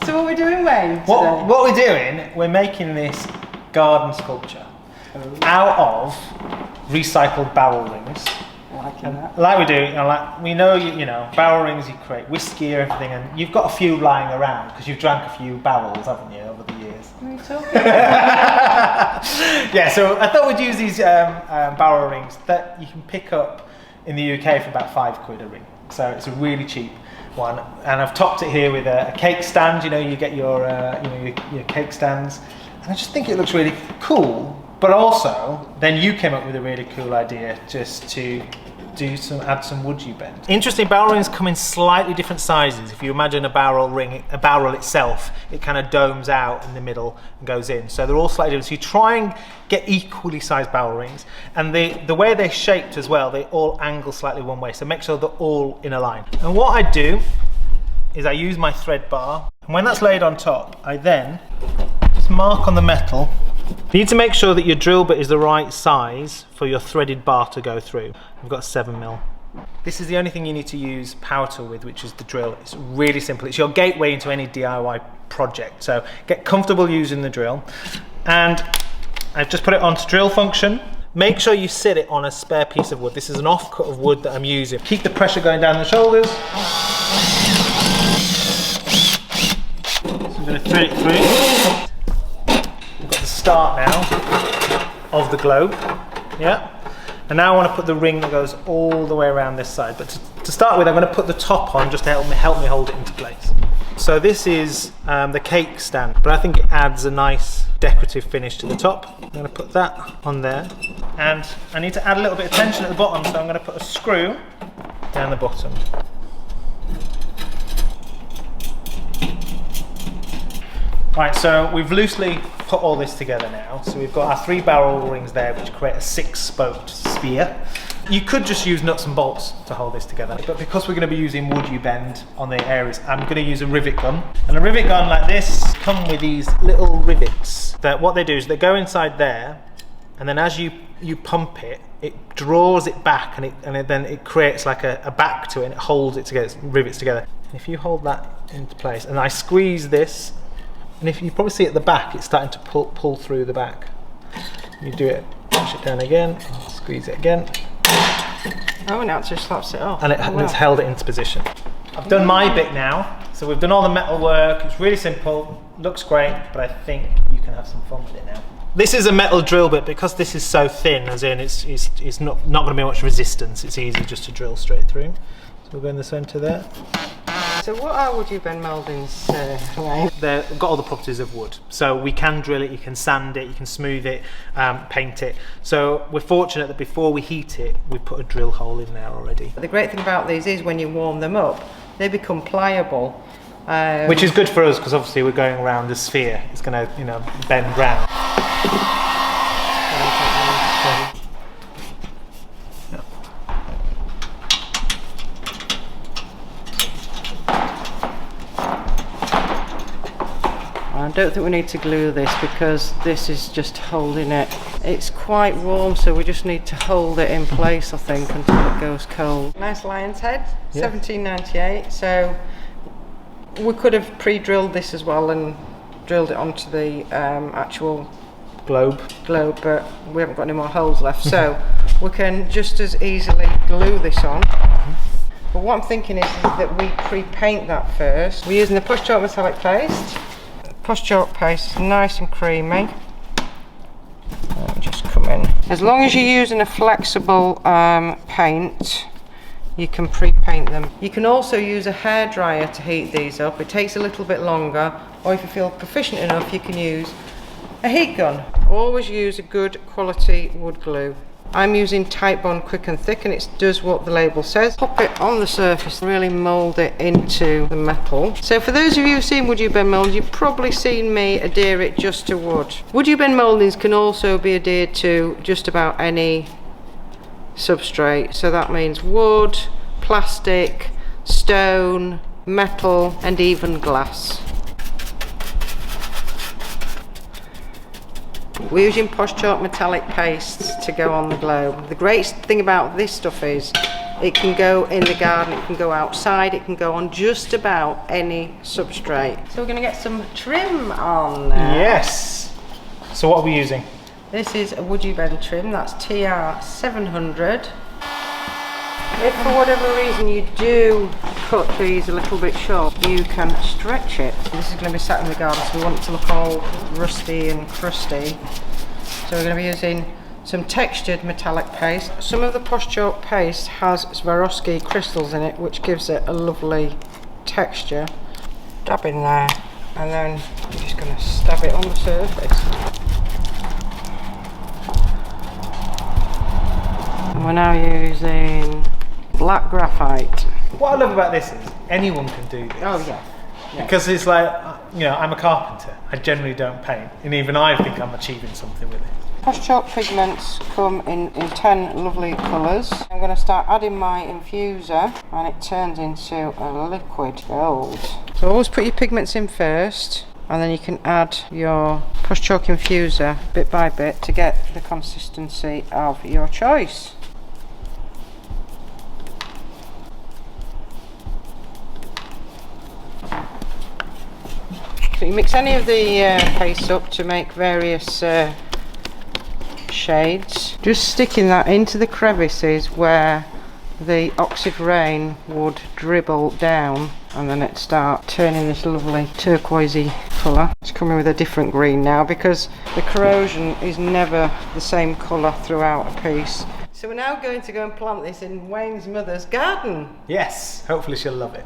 So what are we doing, Wayne, today? What we're doing, we're making this garden sculpture out of recycled barrel rings. Like we do, we know, barrel rings, you create whiskey or everything, and you've got a few lying around because you've drank a few barrels, haven't you, over the years? What are you talking about? Yeah, so I thought we'd use these barrel rings that you can pick up in the UK for about £5 a ring. So it's a really cheap one, and I've topped it here with a cake stand. You get your cake stands, and I just think it looks really cool. But also, then you came up with a really cool idea just to add some WoodUbend. Interesting, barrel rings come in slightly different sizes. If you imagine a barrel ring, a barrel itself, it kind of domes out in the middle and goes in. So they're all slightly different. So you try and get equally sized barrel rings, and the way they're shaped as well, they all angle slightly one way. So make sure they're all in a line. And what I do is I use my thread bar, and when that's laid on top, I then just mark on the metal. You need to make sure that your drill bit is the right size for your threaded bar to go through. I've got 7mm. This is the only thing you need to use power tool with, which is the drill. It's really simple. It's your gateway into any DIY project. So get comfortable using the drill. And I've just put it onto drill function. Make sure you sit it on a spare piece of wood. This is an offcut of wood that I'm using. Keep the pressure going down the shoulders. So I'm going to thread it through. Start now of the globe, yeah, and now I want to put the ring that goes all the way around this side, but to start with I'm going to put the top on just to help me hold it into place. So this is the cake stand, but I think it adds a nice decorative finish to the top. I'm going to put that on there, and I need to add a little bit of tension at the bottom, so I'm going to put a screw down the bottom. Right, so we've loosely put all this together now. So we've got our 3 barrel rings there, which create a 6-spoked sphere. You could just use nuts and bolts to hold this together, but because we're going to be using WoodUbend on the areas, I'm going to use a rivet gun. And a rivet gun like this come with these little rivets that what they do is they go inside there, and then as you pump it, it draws it back, and then it creates like a back to it, and it holds it together, rivets together. And if you hold that into place, and I squeeze this, and if you probably see at the back, it's starting to pull through the back. You do it, push it down again, squeeze it again. Oh, now it just slaps it off. And it's held it into position. I've done my bit now, so we've done all the metal work. It's really simple, looks great, but I think you can have some fun with it now. This is a metal drill bit, because this is so thin, as in it's not going to be much resistance. It's easy just to drill straight through. So we'll go in the centre there. So what are WoodUbend mouldings? They've got all the properties of wood. So we can drill it, you can sand it, you can smooth it, paint it. So we're fortunate that before we heat it, we put a drill hole in there already. The great thing about these is when you warm them up, they become pliable. Which is good for us, because obviously we're going around the sphere. It's going to, bend round. I don't think we need to glue this, because this is just holding it. It's quite warm, so we just need to hold it in place, I think, until it goes cold. Nice lion's head, yeah. 1798. So we could have pre-drilled this as well and drilled it onto the actual globe, but we haven't got any more holes left, so we can just as easily glue this on. But what I'm thinking is that we pre-paint that first. We're using the Posh Chalk metallic paste. Posh Chalk paste is nice and creamy. Just come in. As long as you're using a flexible paint, you can pre-paint them. You can also use a hairdryer to heat these up. It takes a little bit longer, or if you feel proficient enough, you can use a heat gun. Always use a good quality wood glue. I'm using Tight Bond Quick and Thick, and it does what the label says. Pop it on the surface, really mould it into the metal. So for those of you who've seen WoodUbend mouldings, you've probably seen me adhere it just to wood. WoodUbend mouldings can also be adhered to just about any substrate. So that means wood, plastic, stone, metal, and even glass. We're using Posh Chalk metallic pastes to go on the globe. The great thing about this stuff is It can go in the garden, it can go outside, it can go on just about any substrate. So we're going to get some trim on now. Yes. So what are we using? This is a WoodUbend trim, that's TR 700. If for whatever reason you do cut these a little bit short, you can stretch it. This is going to be sat in the garden, so we want it to look all rusty and crusty. So we're going to be using some textured metallic paste. Some of the Posh Chalk paste has Swarovski crystals in it, which gives it a lovely texture. Dab in there, and then I'm just going to stab it on the surface. And we're now using black graphite. What I love about this is anyone can do this. Oh yeah. Because it's like, you know, I'm a carpenter. I generally don't paint, and even I think I'm achieving something with it. Posh Chalk pigments come in 10 lovely colours. I'm going to start adding my infuser, and it turns into a liquid gold. So always put your pigments in first, and then you can add your Posh Chalk infuser bit by bit to get the consistency of your choice. So you mix any of the paste up to make various shades. Just sticking that into the crevices where the oxide rain would dribble down, and then it start turning this lovely turquoisey colour. It's coming with a different green now because the corrosion is never the same colour throughout a piece. So we're now going to go and plant this in Wayne's mother's garden. Yes, hopefully she'll love it.